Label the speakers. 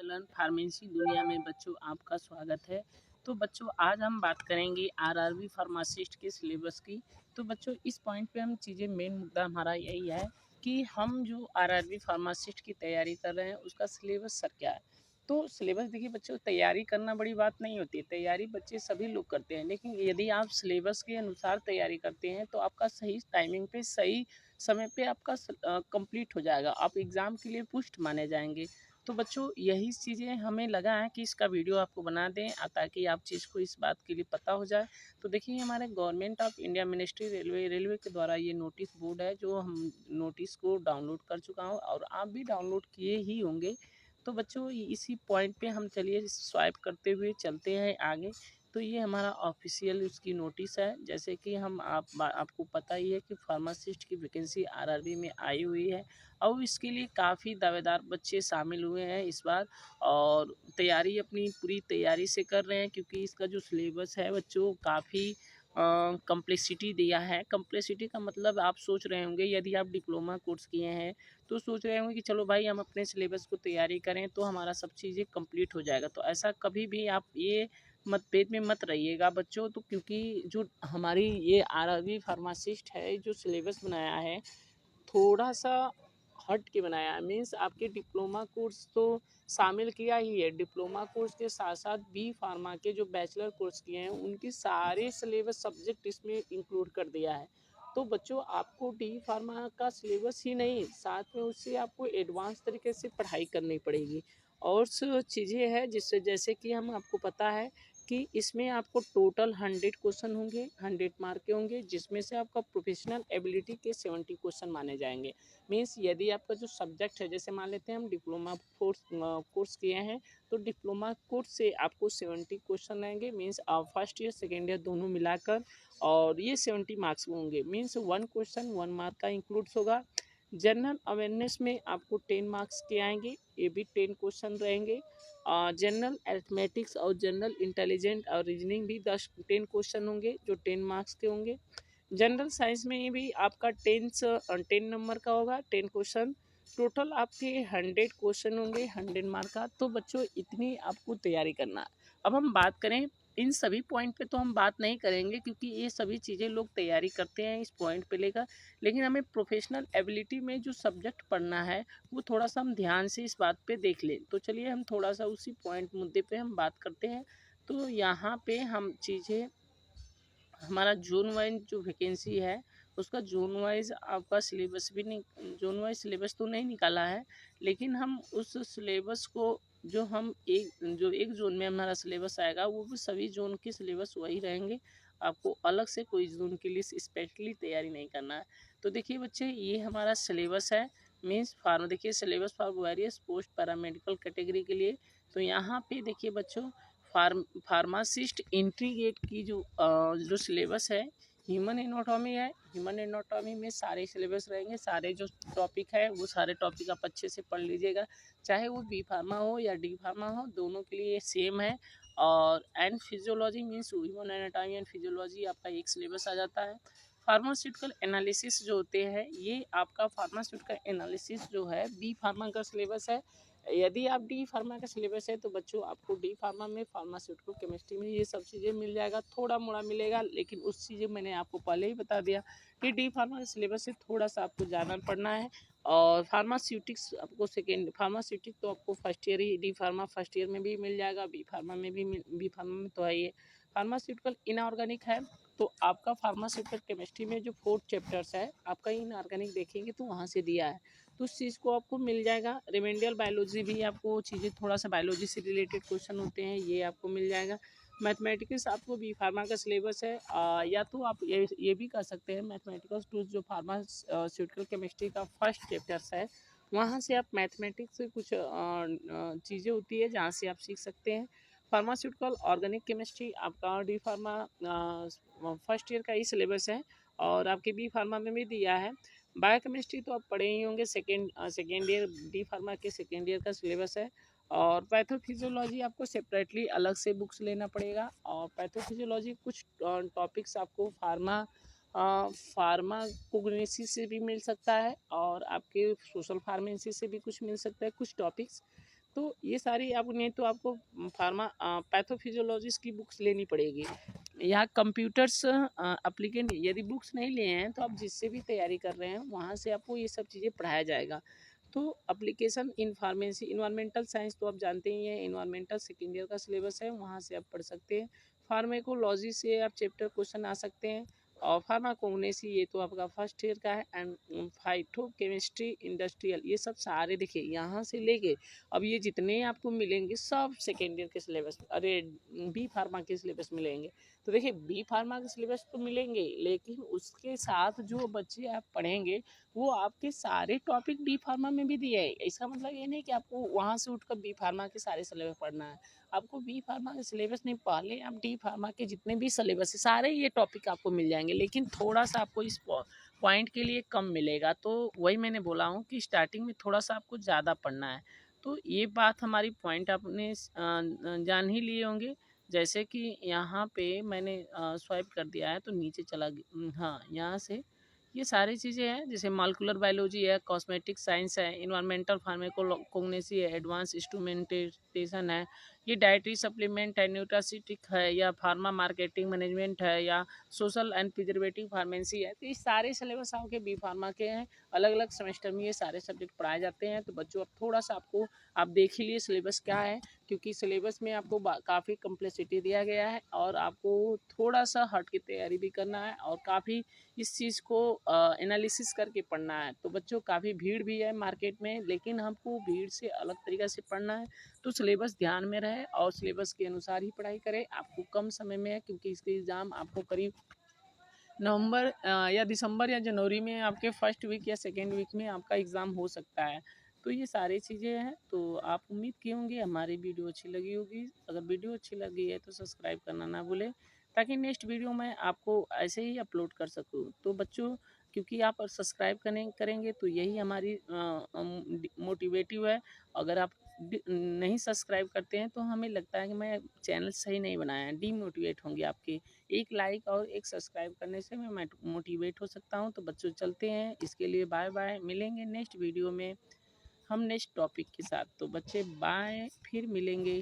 Speaker 1: Learn pharmacy दुनिया में बच्चों आपका स्वागत है। तो बच्चों आज हम बात करेंगे आरआरबी फार्मासिस्ट के सिलेबस की। तो बच्चों इस पॉइंट पे हम चीज़ें मेन मुद्दा हमारा यही है कि हम जो आरआरबी फार्मासिस्ट की तैयारी कर रहे हैं उसका सिलेबस सर क्या है। तो सिलेबस देखिए बच्चों, तैयारी करना बड़ी बात नहीं होती है, तैयारी बच्चे सभी लोग करते हैं, लेकिन यदि आप सिलेबस के अनुसार तैयारी करते हैं तो आपका सही टाइमिंग पे सही समय पे आपका कंप्लीट हो जाएगा, आप एग्ज़ाम के लिए पुष्ट माने जाएंगे। तो बच्चों यही चीज़ें हमें लगा है कि इसका वीडियो आपको बना दें ताकि आप चीज़ को इस बात के लिए पता हो जाए। तो देखिए हमारे government of India ministry railway के द्वारा ये नोटिस बोर्ड है, जो हम नोटिस को डाउनलोड कर चुका हूँ और आप भी डाउनलोड किए ही होंगे। तो बच्चों इसी पॉइंट पे हम चलिए स्वाइप करते हुए चलते हैं आगे। तो ये हमारा ऑफिशियल उसकी नोटिस है, जैसे कि हम आपको पता ही है कि फार्मासिस्ट की वैकेंसी आरआरबी में आई हुई है और इसके लिए काफ़ी दावेदार बच्चे शामिल हुए हैं इस बार और तैयारी अपनी पूरी तैयारी से कर रहे हैं, क्योंकि इसका जो सिलेबस है बच्चों काफ़ी कम्प्लेक्सिटी दिया है। कम्प्लेक्सिटी का मतलब आप सोच रहे होंगे, यदि आप डिप्लोमा कोर्स किए हैं तो सोच रहे होंगे कि चलो भाई हम अपने सिलेबस को तैयारी करें तो हमारा सब चीज़ें कंप्लीट हो जाएगा। तो ऐसा कभी भी आप ये मतभेद में मत रहिएगा बच्चों। तो क्योंकि जो हमारी ये आरआरबी फार्मासिस्ट है जो सिलेबस बनाया है थोड़ा सा हट के बनाया है, मीन्स आपके डिप्लोमा कोर्स तो शामिल किया ही है, डिप्लोमा कोर्स के साथ साथ बी फार्मा के जो बैचलर कोर्स किए हैं उनके सारे सिलेबस सब्जेक्ट इसमें इंक्लूड कर दिया है। तो बच्चों आपको डी फार्मा का सिलेबस ही नहीं, साथ में उससे आपको एडवांस तरीके से पढ़ाई करनी पड़ेगी और चीज़ें हैं जिससे जैसे कि हम आपको पता है कि इसमें आपको टोटल 100 क्वेश्चन होंगे, 100 मार्क के होंगे, जिसमें से आपका प्रोफेशनल एबिलिटी के 70 क्वेश्चन माने जाएंगे। मीन्स यदि आपका जो सब्जेक्ट है, जैसे मान लेते हैं हम डिप्लोमा कोर्स किए हैं तो डिप्लोमा कोर्स से आपको 70 क्वेश्चन रहेंगे, means first year second year दोनों मिलाकर, और ये 70 मार्क्स होंगे, मीन्स 1 क्वेश्चन 1 मार्क का इंक्लूड्स होगा। जनरल अवेयरनेस में आपको 10 मार्क्स के आएंगे, ये भी 10 क्वेश्चन रहेंगे। जनरल अरिथमेटिक्स और जनरल इंटेलिजेंट और रीजनिंग भी 10 क्वेश्चन होंगे जो 10 मार्क्स के होंगे। जनरल साइंस में भी आपका 10 नंबर का होगा, 10 क्वेश्चन। टोटल आपके 100 क्वेश्चन होंगे 100 मार्क का। तो बच्चों इतनी आपको तैयारी करना है। अब हम बात करें इन सभी पॉइंट पे, तो हम बात नहीं करेंगे क्योंकि ये सभी चीज़ें लोग तैयारी करते हैं इस पॉइंट पे लेकर, लेकिन हमें प्रोफेशनल एबिलिटी में जो सब्जेक्ट पढ़ना है वो थोड़ा सा हम ध्यान से इस बात पे देख लें। तो चलिए हम थोड़ा सा उसी पॉइंट मुद्दे पे हम बात करते हैं। तो यहाँ पे हम चीज़ें, हमारा जोन वाइज जो वैकेंसी है उसका जोन वाइज आपका सिलेबस भी नहीं, जोन वाइज सिलेबस तो नहीं निकाला है, लेकिन हम उस सिलेबस को जो एक जोन में हमारा सिलेबस आएगा वो भी सभी जोन के सिलेबस वही रहेंगे। आपको अलग से कोई जोन के लिए स्पेशली तैयारी नहीं करना है। तो देखिए बच्चे ये हमारा सिलेबस है, मीन्स फार्मा, देखिए syllabus for various post paramedical category के लिए। तो यहाँ पे देखिए बच्चों फार्मासिस्ट एंट्री गेट की जो सिलेबस है ह्यूमन एनाटॉमी है। ह्यूमन एनाटॉमी में सारे सिलेबस रहेंगे, सारे जो टॉपिक है वो सारे टॉपिक आप अच्छे से पढ़ लीजिएगा, चाहे वो बी फार्मा हो या डी फार्मा हो, दोनों के लिए सेम है। और and physiology means human anatomy and physiology आपका एक सिलेबस आ जाता है। फार्मास्यूटिकल एनालिसिस जो होते हैं ये आपका फार्मास्यूटिकल एनालिसिस जो है बी फार्मा का सिलेबस है। यदि आप डी फार्मा का सिलेबस है तो बच्चों आपको डी फार्मा में फार्मास्यूटिकल केमिस्ट्री में ये सब चीज़ें मिल जाएगा, थोड़ा मोड़ा मिलेगा, लेकिन उस चीज़ें मैंने आपको पहले ही बता दिया कि डी फार्मा का सिलेबस से थोड़ा सा आपको ज़्यादा पढ़ना है। और फार्मास्यूटिक्स आपको सेकेंड, फार्मास्यूटिक तो आपको फर्स्ट ईयर ही, डी फार्मा फर्स्ट ईयर में भी मिल जाएगा, बी फार्मा में भी बी फार्मा में तो है ये। फार्मास्यूटिकल इनऑर्गेनिक है, तो आपका फार्मास्यूटिकल केमिस्ट्री में जो 4 चैप्टर्स है आपका इनऑर्गेनिक देखेंगे तो वहाँ से दिया है, तो उस चीज़ को आपको मिल जाएगा। रिमेंडियल बायोलॉजी भी आपको चीज़ें, थोड़ा सा बायोलॉजी से रिलेटेड क्वेश्चन होते हैं, ये आपको मिल जाएगा। मैथमेटिक्स आपको बी फार्मा का सिलेबस है, या तो आप ये भी कर सकते हैं मैथमेटिकल टूल्स जो फार्मास्यूटिकल केमिस्ट्री का फर्स्ट चैप्टर्स है, वहाँ से आप मैथमेटिक्स से कुछ चीज़ें होती है जहाँ से आप सीख सकते हैं। फार्मास्यूटिकल ऑर्गेनिक केमिस्ट्री आपका डी फार्मा फर्स्ट ईयर का ही सिलेबस है और आपके बी फार्मा में भी दिया है। बायोकेमिस्ट्री तो आप पढ़े ही होंगे, सेकेंड ईयर डी फार्मा के सेकेंड ईयर का सिलेबस है। और पैथोफिजियोलॉजी आपको सेपरेटली अलग से बुक्स लेना पड़ेगा, और पैथोफिजियोलॉजी कुछ टॉपिक्स आपको फार्माकोग्नोसी से भी मिल सकता है और आपके सोशल फार्मेसी से भी कुछ मिल सकता है कुछ टॉपिक्स। तो ये सारी आपने तो आपको फार्मा पैथोफिजियोलॉजिस्ट की बुक्स लेनी पड़ेगी। या कंप्यूटर्स एप्लीकेंट यदि बुक्स नहीं लिए हैं तो आप जिससे भी तैयारी कर रहे हैं वहाँ से आपको ये सब चीज़ें पढ़ाया जाएगा। तो application in pharmacy environmental science तो आप जानते ही हैं, इन्वायरमेंटल सेकेंड ईयर का सिलेबस है, वहाँ से आप पढ़ सकते हैं। फार्मेकोलॉजी से आप चैप्टर क्वेश्चन आ सकते हैं। और फार्माकोग्नोसी ये तो आपका फर्स्ट ईयर का है। एंड फाइटो केमिस्ट्री इंडस्ट्रियल ये सब सारे देखिए यहाँ से लेके अब ये जितने आपको मिलेंगे सब सेकेंड ईयर के सिलेबस, अरे बी फार्मा के सिलेबस मिलेंगे। तो देखिए बी फार्मा के सिलेबस तो मिलेंगे, लेकिन उसके साथ जो बच्चे आप पढ़ेंगे वो आपके सारे टॉपिक डी फार्मा में भी दिए है। इसका मतलब ये नहीं कि आपको वहाँ से उठकर बी फार्मा के सारे सिलेबस पढ़ना है। आपको बी फार्मा के सिलेबस नहीं, पहले आप डी फार्मा के जितने भी सिलेबस है सारे ये टॉपिक आपको मिल जाएंगे, लेकिन थोड़ा सा आपको इस पॉइंट के लिए कम मिलेगा। तो वही मैंने बोला हूँ कि स्टार्टिंग में थोड़ा सा आपको ज़्यादा पढ़ना है। तो ये बात हमारी पॉइंट आपने जान ही लिए होंगे। जैसे कि यहाँ पे मैंने स्वाइप कर दिया है तो नीचे चला हाँ यहाँ से ये सारी चीज़ें हैं, जैसे मॉलिक्यूलर बायोलॉजी है, कॉस्मेटिक साइंस है, इन्वायरमेंटल फार्माकोग्नोसी है, एडवांस इंस्ट्रूमेंटेशन है, ये डाइटरी सप्लीमेंट है, न्यूट्रासिटिक है, या फार्मा मार्केटिंग मैनेजमेंट है, या सोशल एंड प्रिजर्वेटिव फार्मेसी है। तो ये सारे सिलेबस आपके बी फार्मा के हैं। अलग अलग सेमेस्टर में ये सारे सब्जेक्ट पढ़ाए जाते हैं। तो बच्चों अब थोड़ा सा आपको आप देख ही लिए सिलेबस क्या है, क्योंकि सिलेबस में आपको काफ़ी कम्प्लेक्सिटी दिया गया है और आपको थोड़ा सा हट के तैयारी भी करना है और काफ़ी इस चीज़ को एनालिसिस करके पढ़ना है। तो बच्चों काफ़ी भीड़ भी है मार्केट में, लेकिन हमको भीड़ से अलग तरीक़ा से पढ़ना है। तो सिलेबस ध्यान में रहे और सिलेबस के अनुसार ही पढ़ाई करें। आपको कम समय में है, क्योंकि इसके एग्ज़ाम आपको करीब नवंबर या दिसंबर या जनवरी में आपके फर्स्ट वीक या सेकेंड वीक में आपका एग्ज़ाम हो सकता है। तो ये सारी चीज़ें हैं। तो आप उम्मीद किए होंगे हमारी वीडियो अच्छी लगी होगी। अगर वीडियो अच्छी लगी है तो सब्सक्राइब करना ना भूलें, ताकि नेक्स्ट वीडियो मैं आपको ऐसे ही अपलोड कर सकूँ। तो बच्चों, क्योंकि आप सब्सक्राइब करेंगे तो यही हमारी मोटिवेटिव है। अगर आप नहीं सब्सक्राइब करते हैं तो हमें लगता है कि मैं चैनल सही नहीं बनाया है, डीमोटिवेट होंगे आपके। एक लाइक और एक सब्सक्राइब करने से मैं मोटिवेट हो सकता हूँ। तो बच्चों चलते हैं, इसके लिए बाय बाय। मिलेंगे नेक्स्ट वीडियो में हम नेक्स्ट टॉपिक के साथ। तो बच्चे बाय, फिर मिलेंगे।